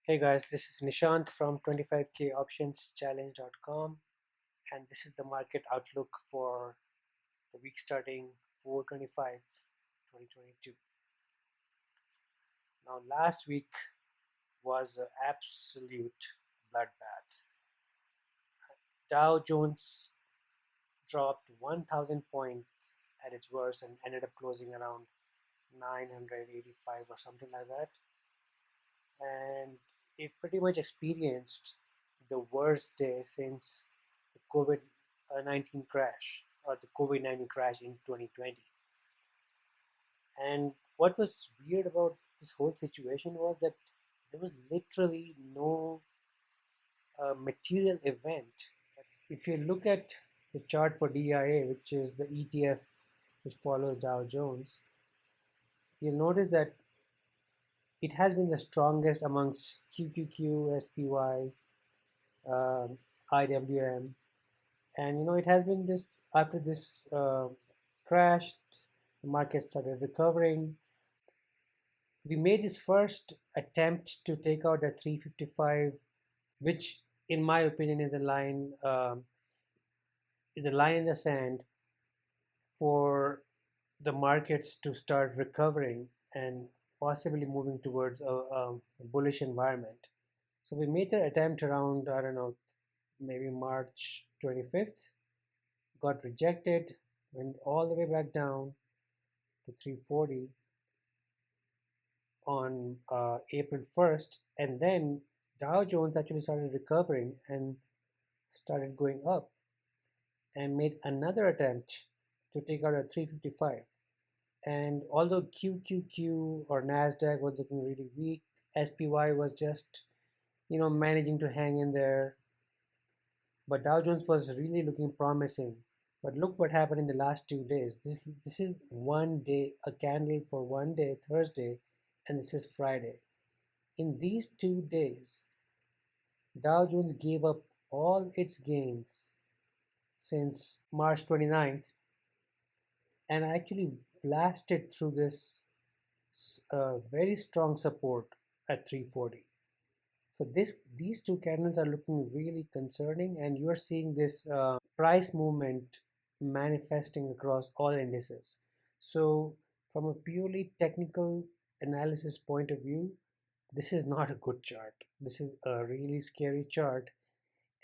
Hey guys, this is Nishant from 25K Options Challenge.com, and this is the market outlook for the week starting 4/25, 2022. Now, last week was an absolute bloodbath. Dow Jones dropped 1,000 points at its worst and ended up closing around 985 or something like that. And it pretty much experienced the worst day since the COVID 19 crash or the COVID 19 crash in 2020. And what was weird about this whole situation was that there was literally no material event. If you look at the chart for DIA, which is the ETF which follows Dow Jones, you'll notice that it has been the strongest amongst QQQ, SPY, IWM, and it has been just after this crashed, the market started recovering. We made this first attempt to take out at 355, which in my opinion is a line in the sand for the markets to start recovering and possibly moving towards a bullish environment. So we made the attempt around, I don't know, maybe March 25th, got rejected, went all the way back down to 340 on April 1st, and then Dow Jones actually started recovering and started going up and made another attempt to take out at 355. And although QQQ or NASDAQ was looking really weak, SPY was just, managing to hang in there. But Dow Jones was really looking promising. But look what happened in the last 2 days. This is one day, a candle for one day, Thursday, and this is Friday. In these 2 days, Dow Jones gave up all its gains since March 29th and actually blasted through this very strong support at 340. So these two candles are looking really concerning, and you are seeing this price movement manifesting across all indices. So from a purely technical analysis point of view, this is not a good chart. This is a really scary chart,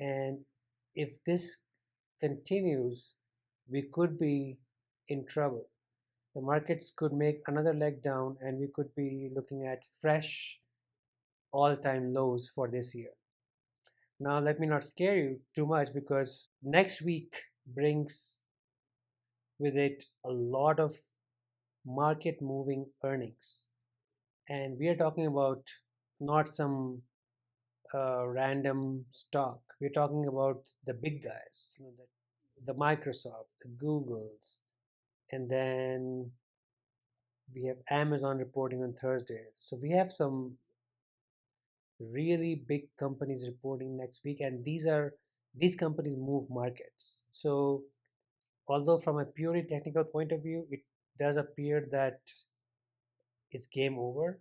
and if this continues, we could be in trouble. The markets could make another leg down, and we could be looking at fresh all-time lows for this year. Now, let me not scare you too much because next week brings with it a lot of market moving earnings. And we are talking about not some random stock. We're talking about the big guys, the Microsoft, the Googles, and then we have Amazon reporting on Thursday. So we have some really big companies reporting next week, and these companies move markets. So although from a purely technical point of view, it does appear that it's game over,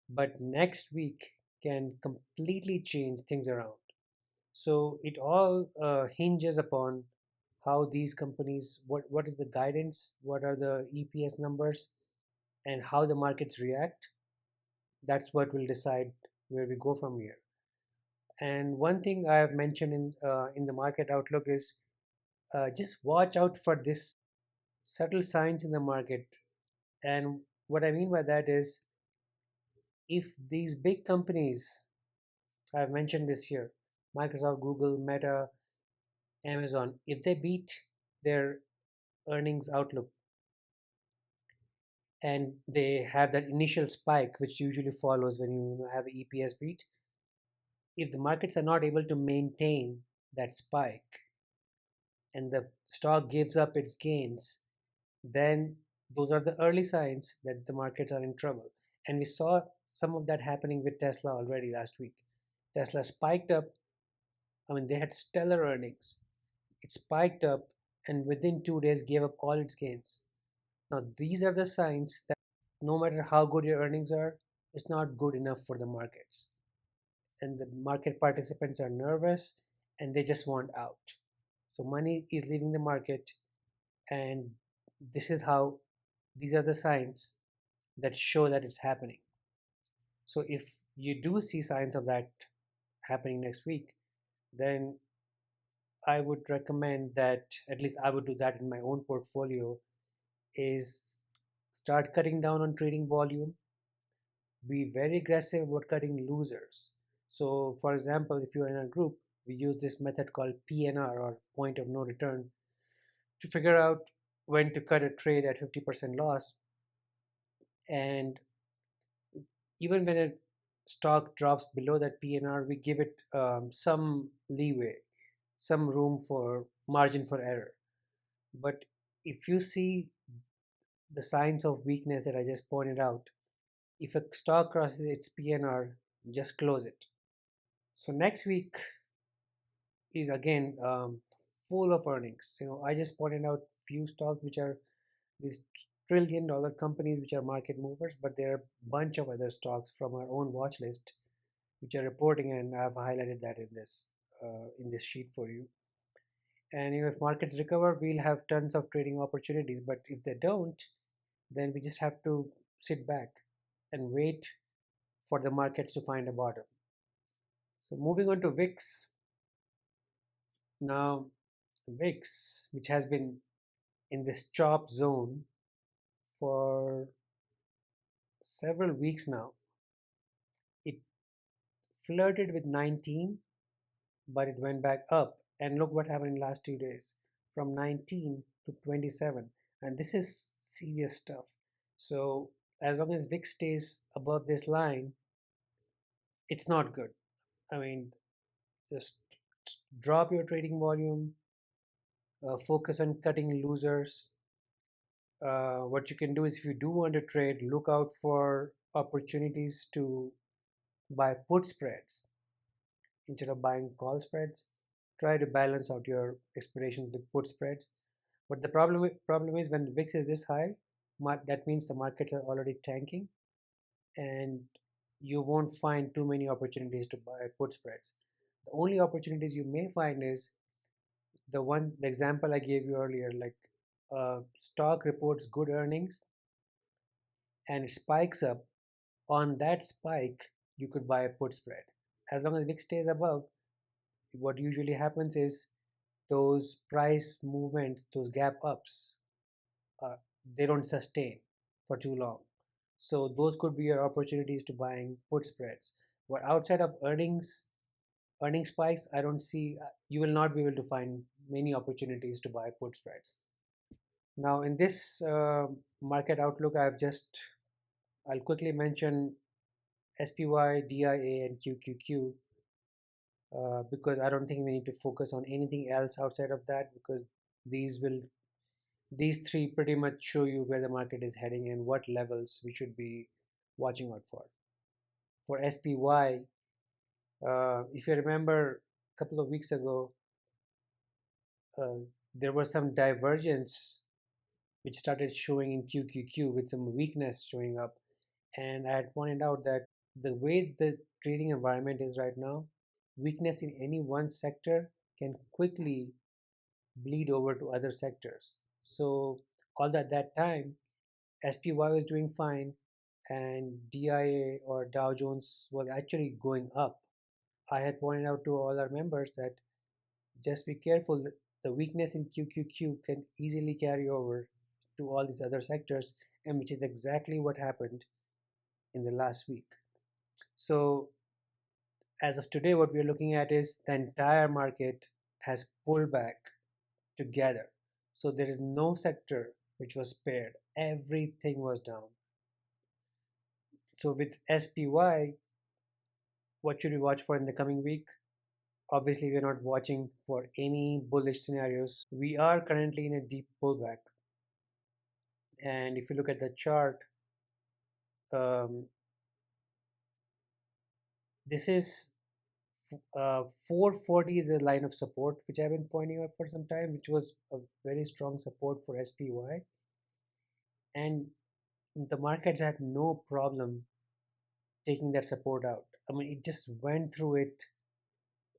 but next week can completely change things around. So it all hinges upon how these companies, what is the guidance, what are the EPS numbers, and how the markets react. That's what will decide where we go from here. And one thing I have mentioned in the market outlook is just watch out for this subtle signs in the market. And what I mean by that is if these big companies, I've mentioned this here, Microsoft, Google, Meta, Amazon, if they beat their earnings outlook and they have that initial spike, which usually follows when you have an EPS beat, if the markets are not able to maintain that spike and the stock gives up its gains, then those are the early signs that the markets are in trouble. And we saw some of that happening with Tesla already last week. Tesla spiked up. I mean, they had stellar earnings. It spiked up and within 2 days gave up all its gains. Now, these are the signs that no matter how good your earnings are, is not good enough for the markets. And the market participants are nervous and they just want out. So money is leaving the market, and this is how these are the signs that show that it's happening. So if you do see signs of that happening next week, then I would recommend that, at least I would do that in my own portfolio, is start cutting down on trading volume, be very aggressive about cutting losers. So for example, if you're in a group, we use this method called PNR, or point of no return, to figure out when to cut a trade at 50% loss. And even when a stock drops below that PNR, we give it some leeway, some room for margin for error. But if you see the signs of weakness that I just pointed out, if a stock crosses its PNR, just close it. So next week is again full of earnings. I just pointed out few stocks which are these trillion-dollar companies which are market movers, but there are a bunch of other stocks from our own watch list which are reporting, and I've highlighted that in this sheet for you. And if markets recover, we'll have tons of trading opportunities. But if they don't, then we just have to sit back and wait for the markets to find a bottom. So moving on to VIX. Now, VIX, which has been in this chop zone for several weeks now, it flirted with 19, but it went back up. And look what happened in the last 2 days, from 19 to 27. And this is serious stuff. So as long as VIX stays above this line, it's not good. I mean, just drop your trading volume, focus on cutting losers. What you can do is, if you do want to trade, look out for opportunities to buy put spreads instead of buying call spreads. Try to balance out your expirations with put spreads. But the problem is, when the VIX is this high, that means the markets are already tanking, and you won't find too many opportunities to buy put spreads. The only opportunities you may find is the example I gave you earlier, like stock reports good earnings and it spikes up. On that spike, you could buy a put spread. As long as VIX stays above, what usually happens is those price movements, those gap ups, uh, they don't sustain for too long. So those could be your opportunities to buying put spreads. But outside of earning spikes, I don't see, you will not be able to find many opportunities to buy put spreads. Now, in this market outlook, I'll quickly mention SPY, DIA, and QQQ, because I don't think we need to focus on anything else outside of that, because these will these three pretty much show you where the market is heading and what levels we should be watching out for. For SPY, if you remember a couple of weeks ago, uh, there was some divergence which started showing in QQQ with some weakness showing up. And I had pointed out that the way the trading environment is right now, weakness in any one sector can quickly bleed over to other sectors. So, all that time, SPY was doing fine, and DIA, or Dow Jones, was actually going up. I had pointed out to all our members that just be careful. The weakness in QQQ can easily carry over to all these other sectors, and which is exactly what happened in the last week. So, as of today, what we're looking at is the entire market has pulled back together. So, there is no sector which was spared, everything was down. So, with SPY, what should we watch for in the coming week? Obviously, we're not watching for any bullish scenarios. We are currently in a deep pullback. And if you look at the chart, um, this is 440 is a line of support which I've been pointing out for some time, which was a very strong support for SPY. And the markets had no problem taking that support out. I mean, it just went through it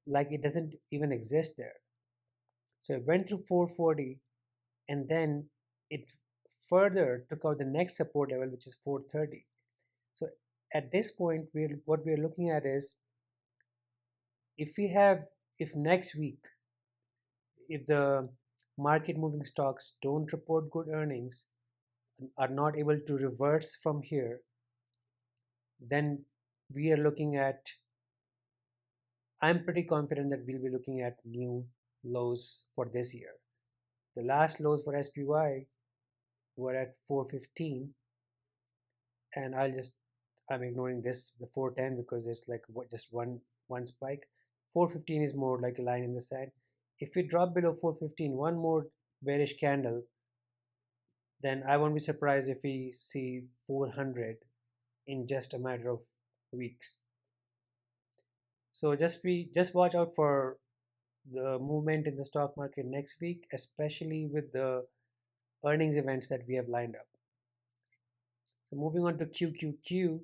like it doesn't even exist there. So it went through 440, and then it further took out the next support level, which is 430. So at this point, what we're looking at is, if we have if next week, if the market moving stocks don't report good earnings, are not able to reverse from here, then we are looking at, I'm pretty confident that we'll be looking at new lows for this year. The last lows for SPY were at 415, and I'm ignoring this, the 410, because it's like just one spike. 415 is more like a line in the sand. If we drop below 415, one more bearish candle, then I won't be surprised if we see 400 in just a matter of weeks. So just watch out for the movement in the stock market next week, especially with the earnings events that we have lined up. So moving on to QQQ.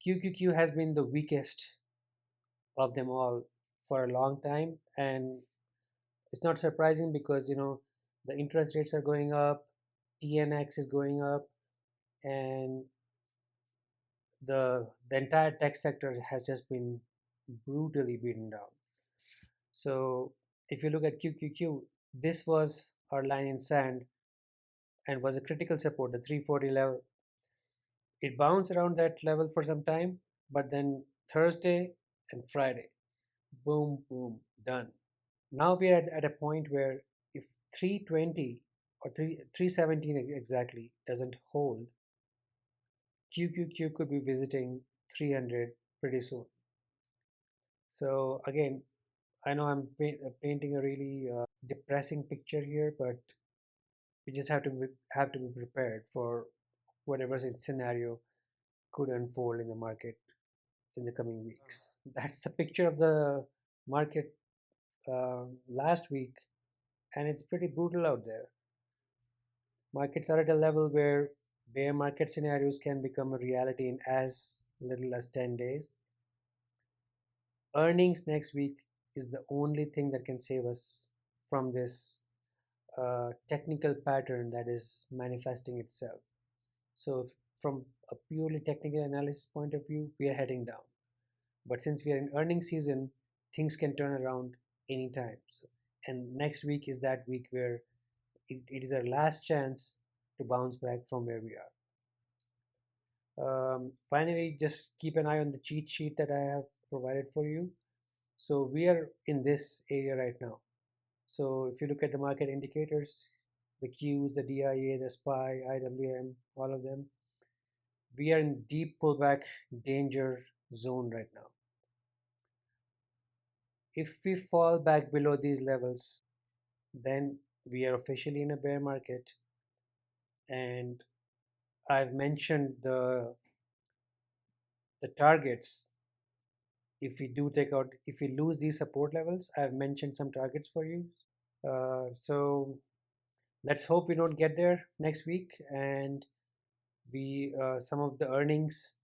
QQQ has been the weakest of them all for a long time, and it's not surprising because the interest rates are going up, TNX is going up, and the entire tech sector has just been brutally beaten down. So if you look at QQQ, this was our line in sand and was a critical support, the 340 level. It bounced around that level for some time, but then Thursday and Friday, boom, boom, done. Now we are at a point where if 320 or 317 exactly doesn't hold, QQQ could be visiting 300 pretty soon. So again, I know I'm painting a really depressing picture here, but we just have to be prepared for whatever scenario could unfold in the market in the coming weeks. That's the picture of the market last week, and it's pretty brutal out there. Markets are at a level where bear market scenarios can become a reality in as little as 10 days. Earnings next week is the only thing that can save us from this technical pattern that is manifesting itself. So, from a purely technical analysis point of view, we are heading down. But since we are in earnings season, things can turn around anytime. So, and next week is that week where it is our last chance to bounce back from where we are. Finally, just keep an eye on the cheat sheet that I have provided for you. So we are in this area right now. So if you look at the market indicators, the Qs, the DIA, the SPY, IWM, all of them, we are in deep pullback danger zone right now. If we fall back below these levels, then we are officially in a bear market. And I've mentioned the targets. If we lose these support levels, I've mentioned some targets for you. So let's hope we don't get there next week, and we some of the earnings,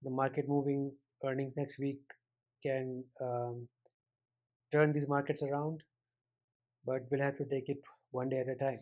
the market moving earnings next week can turn these markets around, but we'll have to take it one day at a time.